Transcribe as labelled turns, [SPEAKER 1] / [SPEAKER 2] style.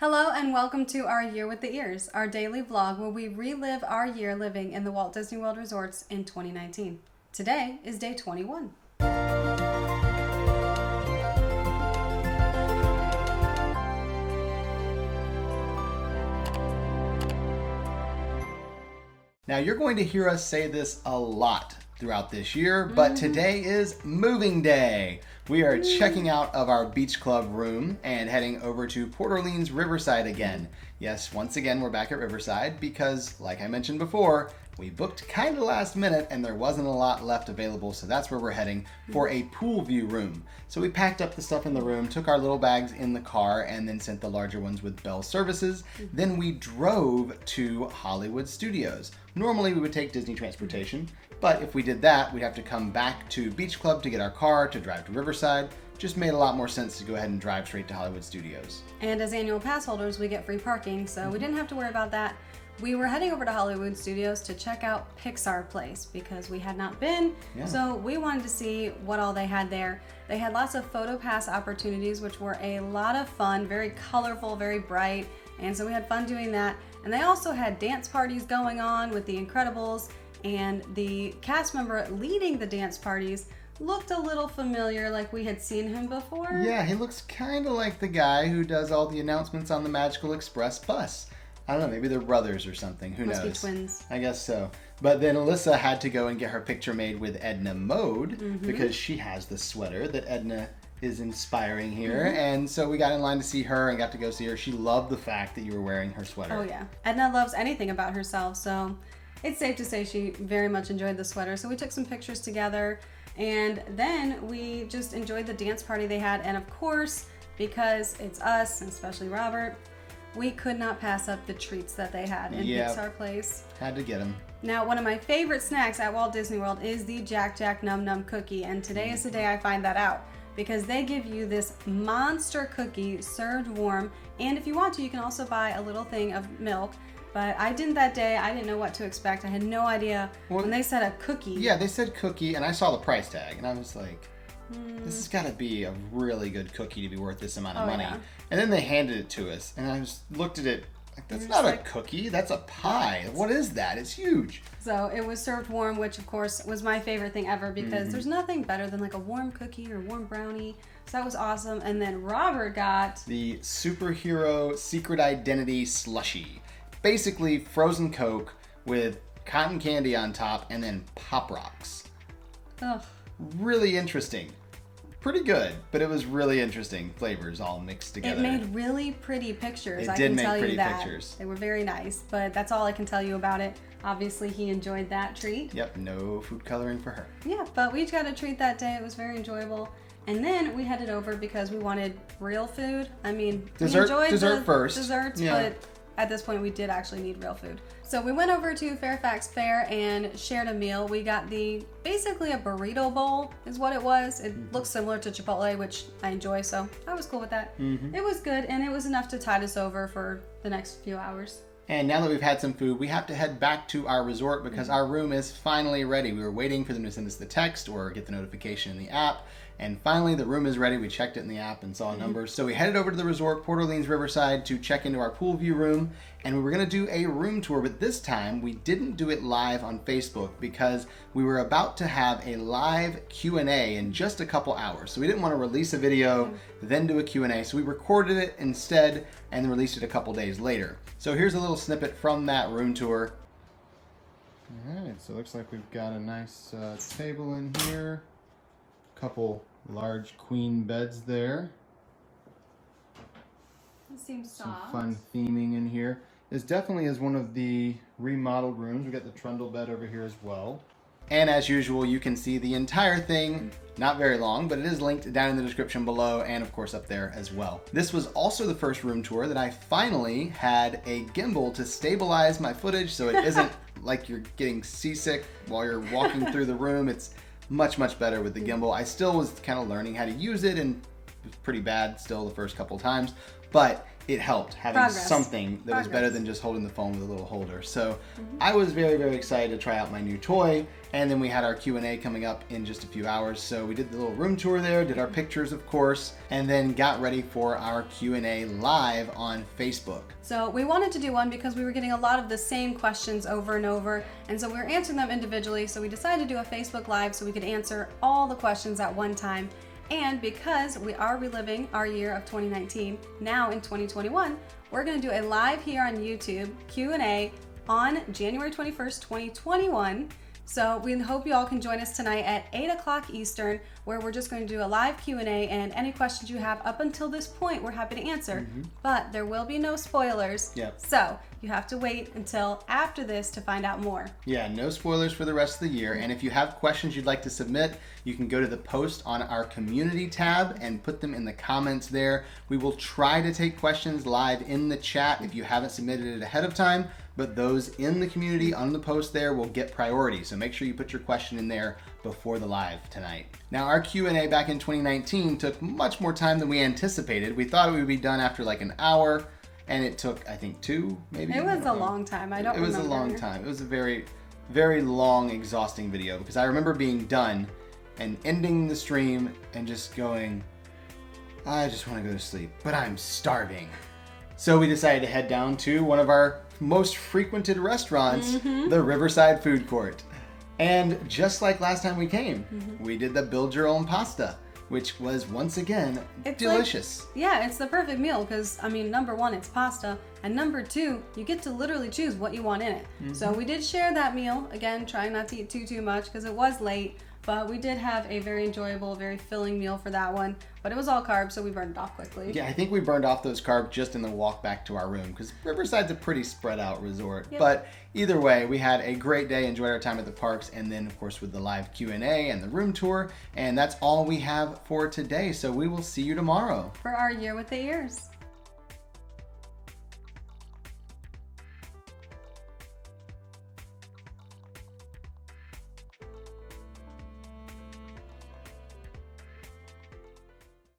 [SPEAKER 1] Hello and welcome to our Year with the Ears, our daily vlog where we relive our year living in the Walt Disney World resorts in 2019. Today is day 21.
[SPEAKER 2] Now you're going to hear us say this a lot throughout this year, but today is moving day. We are checking out of our beach club room and heading over to Port Orleans Riverside again. Yes, once again we're back at Riverside because, like I mentioned before, we booked kind of last minute and there wasn't a lot left available, so that's where we're heading for a pool view room. So we packed up the stuff in the room, took our little bags in the car, and then sent the larger ones with Bell Services. Then we drove to Hollywood Studios. Normally we would take Disney transportation, but if we did that, we'd have to come back to Beach Club to get our car to drive to Riverside. Just made a lot more sense to go ahead and drive straight to Hollywood Studios.
[SPEAKER 1] And as annual pass holders, we get free parking, so we didn't have to worry about that. We were heading over to Hollywood Studios to check out Pixar Place because we had not been, so we wanted to see what all they had there. They had lots of photo pass opportunities, which were a lot of fun, very colorful, very bright, and so we had fun doing that. And they also had dance parties going on with the Incredibles, and the cast member leading the dance parties looked a little familiar, like we had seen him before.
[SPEAKER 2] Yeah, he looks kind of like the guy who does all the announcements on the Magical Express bus. I don't know, maybe they're brothers or something. Who knows?
[SPEAKER 1] Must be twins.
[SPEAKER 2] I guess so. But then Alyssa had to go and get her picture made with Edna Mode because she has the sweater that Edna is inspiring here. And so we got in line to see her and got to go see her. She loved the fact that you were wearing her sweater.
[SPEAKER 1] Oh yeah. Edna loves anything about herself, so it's safe to say she very much enjoyed the sweater. So we took some pictures together and then we just enjoyed the dance party they had. And of course, because it's us, and especially Robert, we could not pass up the treats that they had in Pixar Place.
[SPEAKER 2] Had to get them.
[SPEAKER 1] Now, one of my favorite snacks at Walt Disney World is the Jack Jack Num Num cookie, and today is the day I find that out because they give you this monster cookie served warm, and if you want to, you can also buy a little thing of milk. But I didn't that day. I didn't know what to expect. I had no idea when they said a cookie.
[SPEAKER 2] Yeah, they said cookie, and I saw the price tag, and I was like, this has got to be a really good cookie to be worth this amount of money.
[SPEAKER 1] Yeah.
[SPEAKER 2] And then they handed it to us, and I just looked at it like, that's not a cookie, that's a pie. What is that? It's huge.
[SPEAKER 1] So it was served warm, which of course was my favorite thing ever because there's nothing better than like a warm cookie or warm brownie. So that was awesome. And then Robert got
[SPEAKER 2] the Superhero Secret Identity Slushie. Basically frozen Coke with cotton candy on top and then Pop Rocks.
[SPEAKER 1] Ugh.
[SPEAKER 2] Really interesting. Pretty good, but it was really interesting flavors all mixed together.
[SPEAKER 1] It made really pretty pictures.
[SPEAKER 2] It did make pretty pictures.
[SPEAKER 1] They were very nice, but that's all I can tell you about it. Obviously, he enjoyed that treat.
[SPEAKER 2] Yep, no food coloring for her.
[SPEAKER 1] Yeah, but we each got a treat that day. It was very enjoyable. And then we headed over because we wanted real food. I mean, we enjoyed
[SPEAKER 2] dessert first.
[SPEAKER 1] Desserts, but at this point we did actually need real food. So we went over to Fairfax Fair and shared a meal. We got basically a burrito bowl is what it was. It looks similar to Chipotle, which I enjoy, so I was cool with that. It was good, and it was enough to tide us over for the next few hours.
[SPEAKER 2] And now that we've had some food, we have to head back to our resort because our room is finally ready. We were waiting for them to send us the text or get the notification in the app. And finally, the room is ready. We checked it in the app and saw numbers. So we headed over to the resort, Port Orleans Riverside, to check into our pool view room. And we were going to do a room tour, but this time we didn't do it live on Facebook because we were about to have a live Q&A in just a couple hours. So we didn't want to release a video, then do a Q&A. So we recorded it instead and released it a couple days later. So here's a little snippet from that room tour. All right, so it looks like we've got a nice table in here. Couple large queen beds there.
[SPEAKER 1] It seems soft.
[SPEAKER 2] Some fun theming in here. This definitely is one of the remodeled rooms. We got the trundle bed over here as well. And as usual, you can see the entire thing, not very long, but it is linked down in the description below and of course up there as well. This was also the first room tour that I finally had a gimbal to stabilize my footage so it isn't like you're getting seasick while you're walking through the room. It's much better with the gimbal. I still was kind of learning how to use it and it was pretty bad still the first couple times, but it helped having something that was better than just holding the phone with a little holder. So I was very, very excited to try out my new toy. And then we had our Q&A coming up in just a few hours. So we did the little room tour there, did our pictures, of course, and then got ready for our Q&A live on Facebook.
[SPEAKER 1] So we wanted to do one because we were getting a lot of the same questions over and over. And so we were answering them individually. So we decided to do a Facebook Live so we could answer all the questions at one time. And because we are reliving our year of 2019 now in 2021, we're going to do a live here on YouTube Q&A on January 21st, 2021. So we hope you all can join us tonight at 8 o'clock Eastern, where we're just going to do a live Q&A, and any questions you have up until this point, we're happy to answer. But there will be no spoilers.
[SPEAKER 2] Yep.
[SPEAKER 1] So you have to wait until after this to find out more.
[SPEAKER 2] Yeah, no spoilers for the rest of the year. And if you have questions you'd like to submit, you can go to the post on our community tab and put them in the comments there. We will try to take questions live in the chat if you haven't submitted it ahead of time, but those in the community on the post there will get priority. So make sure you put your question in there before the live tonight. Now, our Q&A back in 2019 took much more time than we anticipated. We thought it would be done after like an hour, and it took, I think, 2, maybe.
[SPEAKER 1] It was a long time. I don't remember.
[SPEAKER 2] It was a long time. It was a very, very long, exhausting video, because I remember being done and ending the stream and just going, I just want to go to sleep, but I'm starving. So we decided to head down to one of our most frequented restaurants, the Riverside Food Court. And just like last time we came, we did the build your own pasta, which was once again delicious.
[SPEAKER 1] Yeah, it's the perfect meal because, I mean, number one, it's pasta. And number two, you get to literally choose what you want in it. So we did share that meal. Again, trying not to eat too much because it was late. But we did have a very enjoyable, very filling meal for that one. But it was all carbs, so we burned it off quickly.
[SPEAKER 2] Yeah, I think we burned off those carbs just in the walk back to our room because Riverside's a pretty spread out resort.
[SPEAKER 1] Yep.
[SPEAKER 2] But either way, we had a great day, enjoyed our time at the parks, and then, of course, with the live Q&A and the room tour. And that's all we have for today. So we will see you tomorrow
[SPEAKER 1] For our Year with the Ears.